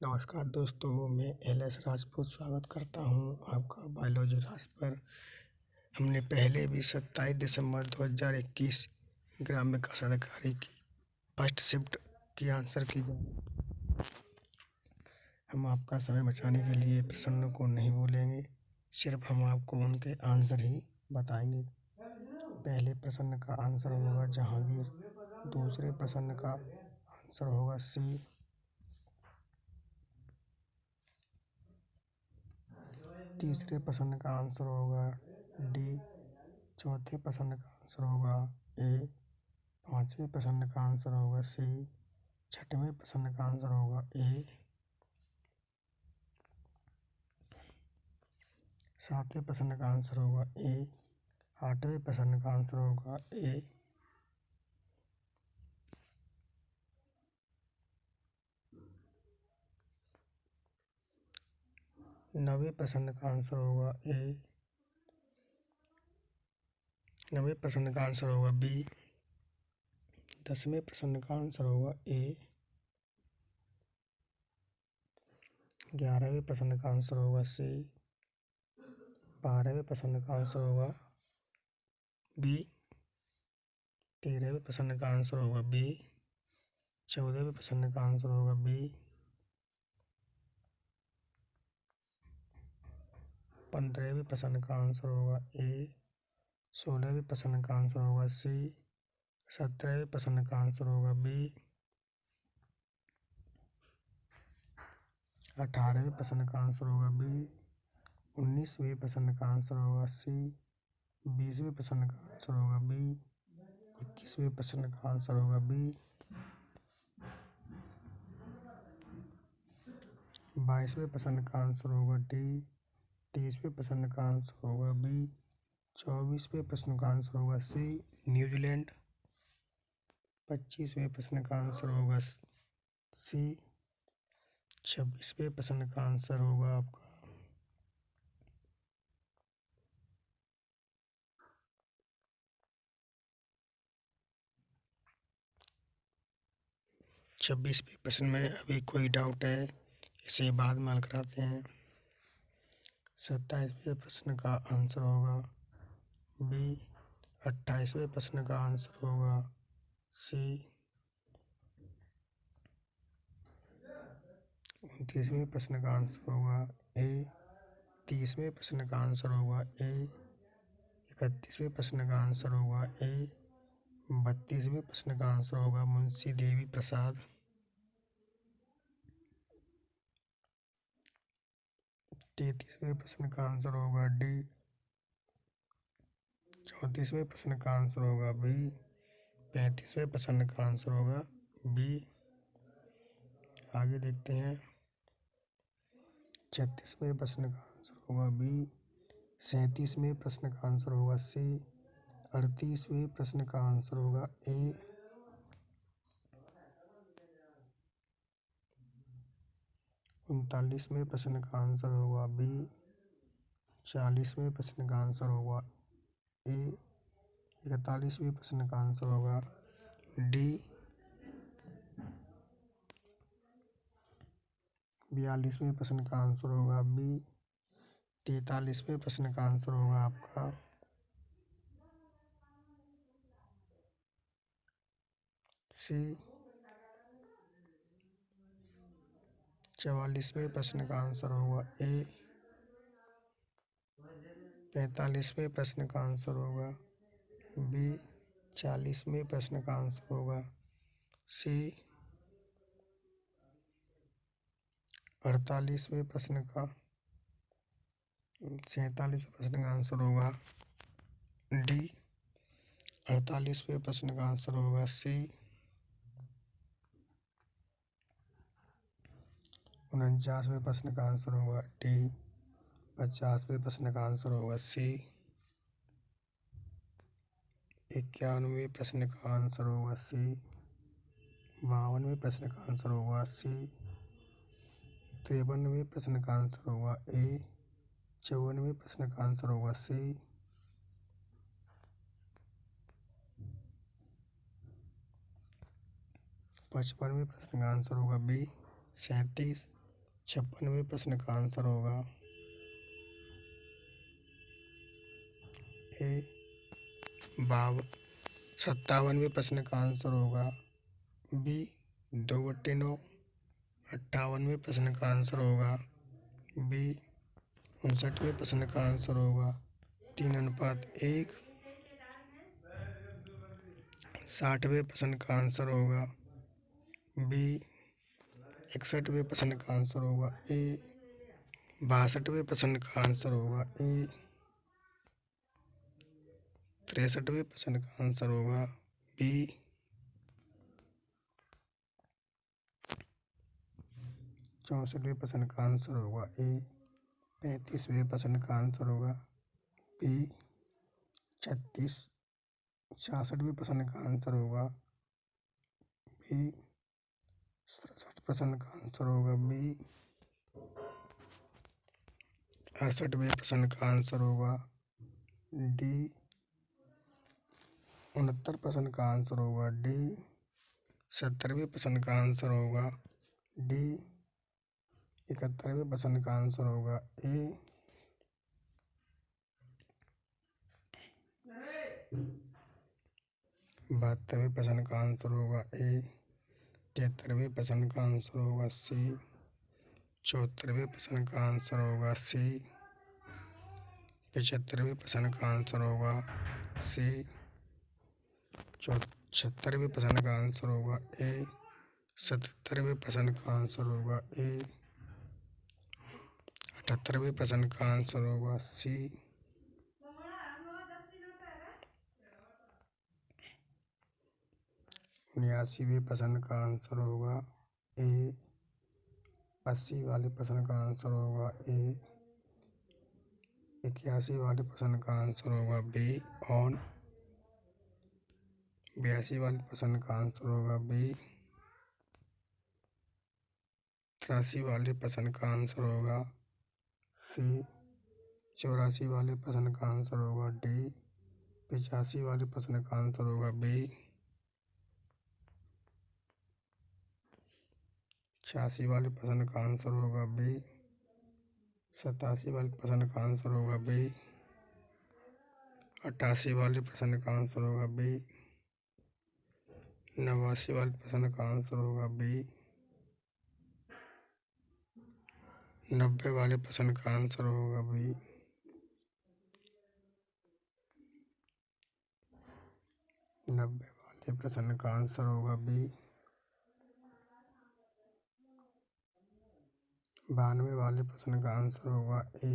नमस्कार दोस्तों, मैं एल.एस. राजपूत स्वागत करता हूं आपका बायोलॉजी राशि पर। हमने पहले भी 27 दिसंबर 2021 ग्राम विकास अधिकारी की फर्स्ट शिफ्ट की आंसर की जाए। हम आपका समय बचाने के लिए प्रश्नों को नहीं बोलेंगे, सिर्फ हम आपको उनके आंसर ही बताएंगे। पहले प्रश्न का आंसर होगा जहांगीर, दूसरे प्रश्न का आंसर होगा सी, तीसरे प्रश्न का आंसर होगा डी, चौथे प्रश्न का आंसर होगा ए, पांचवें प्रश्न का आंसर होगा सी, छठवें प्रश्न का आंसर होगा ए, सातवें प्रश्न का आंसर होगा ए, आठवें प्रश्न का आंसर होगा ए, नवे प्रश्न का आंसर होगा ए, नवे प्रश्न का आंसर होगा बी, 10वें प्रश्न का आंसर होगा ए, 11वें प्रश्न का आंसर होगा सी, 12वें प्रश्न का आंसर होगा बी, 13वें प्रश्न का आंसर होगा बी, 14वें प्रश्न का आंसर होगा बी, 15वें प्रश्न का आंसर होगा ए, 16वें प्रश्न का आंसर होगा सी, 17वें प्रश्न का आंसर होगा बी, 18वें प्रश्न का आंसर होगा बी, 19वें प्रश्न का आंसर होगा सी, 20वें प्रश्न का आंसर होगा बी, 21वें प्रश्न का आंसर होगा बी, 22वें प्रश्न का आंसर होगा डी, 23वें प्रश्न का आंसर होगा बी, 24वें प्रश्न का आंसर होगा सी, न्यूजीलैंड, 25वें प्रश्न का आंसर होगा सी, 26वें प्रश्न का आंसर होगा आपका 26वें प्रश्न में अभी कोई डाउट है, इसे बाद में हल कराते हैं। 27वें प्रश्न का आंसर होगा बी, 28वें प्रश्न का आंसर होगा सी, 29वें प्रश्न का आंसर होगा ए, 30वें प्रश्न का आंसर होगा ए, 31वें प्रश्न का आंसर होगा ए, 32वें प्रश्न का आंसर होगा मुंशी देवी प्रसाद, 33वें प्रश्न का आंसर होगा डी, 34वें प्रश्न का आंसर होगा बी, 35वें प्रश्न का आंसर होगा बी। आगे देखते हैं। 36वें प्रश्न का आंसर होगा बी, 37वें प्रश्न का आंसर होगा सी, 38वें प्रश्न का आंसर होगा ए, 39वें प्रश्न का आंसर होगा बी, 40वें प्रश्न का आंसर होगा ए, 41वें प्रश्न का आंसर होगा डी, 42वें प्रश्न का आंसर होगा बी, 43वें प्रश्न का आंसर होगा आपका सी, 44वें प्रश्न का आंसर होगा ए, 45वें प्रश्न का आंसर होगा बी, 40वें प्रश्न का आंसर होगा सी, 47वें प्रश्न का 47वें प्रश्न का आंसर होगा डी, 48वें प्रश्न का आंसर होगा सी, 49वें प्रश्न का आंसर होगा डी, 50वें प्रश्न का आंसर होगा सी, 51वें प्रश्न का आंसर होगा सी, 52वें प्रश्न का आंसर होगा सी, 53वें प्रश्न का आंसर होगा ए, 54वें प्रश्न का आंसर होगा सी, 55वें प्रश्न का आंसर होगा बी, 37 56वें प्रश्न का आंसर होगा ए 57वें प्रश्न का आंसर होगा बी 2/9। 58वें प्रश्न का आंसर होगा बी। 59वें प्रश्न का आंसर होगा 3:1। 60वें प्रश्न का आंसर होगा बी। 61वें प्रश्न का आंसर होगा ए। 62वें प्रश्न का आंसर होगा ए। 63वें प्रश्न का आंसर होगा बी। 64वें प्रश्न का आंसर होगा ए। 35वें प्रश्न का आंसर होगा बी। 66वें प्रश्न का आंसर होगा बी। 67 प्रश्न का आंसर होगा बी। 68वें प्रश्न का आंसर होगा डी। 69 प्रश्न का आंसर होगा डी। 70वें प्रश्न का आंसर होगा डी। 71वें प्रश्न का आंसर होगा ए। 72वें प्रश्न का आंसर होगा ए। 73वें प्रश्न का आंसर होगा सी। 74वें प्रश्न का आंसर होगा सी। 75वें प्रश्न का आंसर होगा सी। 76वें प्रश्न का आंसर होगा ए। 77वें प्रश्न का आंसर होगा ए। 78वें प्रश्न का आंसर होगा सी। 79वें प्रश्न का आंसर होगा ए। 80 वाले प्रश्न का आंसर होगा ए। 81 वाले प्रश्न का आंसर होगा बी ऑन। 82 वाले प्रश्न का आंसर होगा बी। 83 वाले प्रश्न का आंसर होगा सी। 84 वाले प्रश्न का आंसर होगा डी। 85 वाले प्रश्न का आंसर होगा बी। 86 वाले प्रश्न का आंसर होगा बी। 87 वाले प्रश्न का आंसर होगा बी। 88 वाले प्रश्न का आंसर होगा बी। 89 वाले प्रश्न का आंसर होगा बी। 90 वाले प्रश्न का आंसर होगा बी। 90 वाले प्रश्न का आंसर होगा बी। 92 वाले प्रश्न का आंसर होगा ए।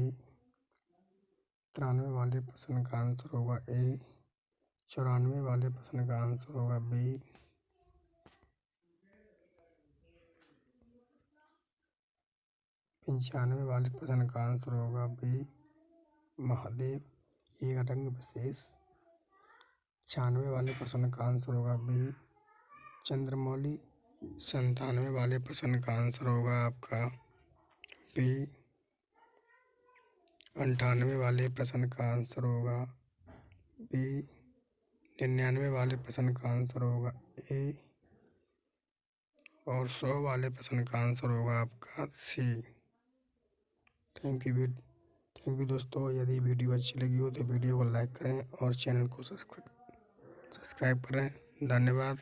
93 वाले प्रश्न का आंसर होगा ए। 94 वाले प्रश्न का आंसर होगा बी। 95 वाले प्रश्न का आंसर होगा बी महादेव एक रंग विशेष। 96 वाले प्रश्न का आंसर होगा बी चंद्रमौली। 97 वाले प्रश्न का आंसर होगा आपका बी। 98 वाले प्रश्न का आंसर होगा बी। 99 वाले प्रश्न का आंसर होगा ए। और 100 वाले प्रश्न का आंसर होगा आपका सी। थैंक यू दोस्तों। यदि वीडियो अच्छी लगी हो तो वीडियो को लाइक करें और चैनल को सब्सक्राइब करें। धन्यवाद।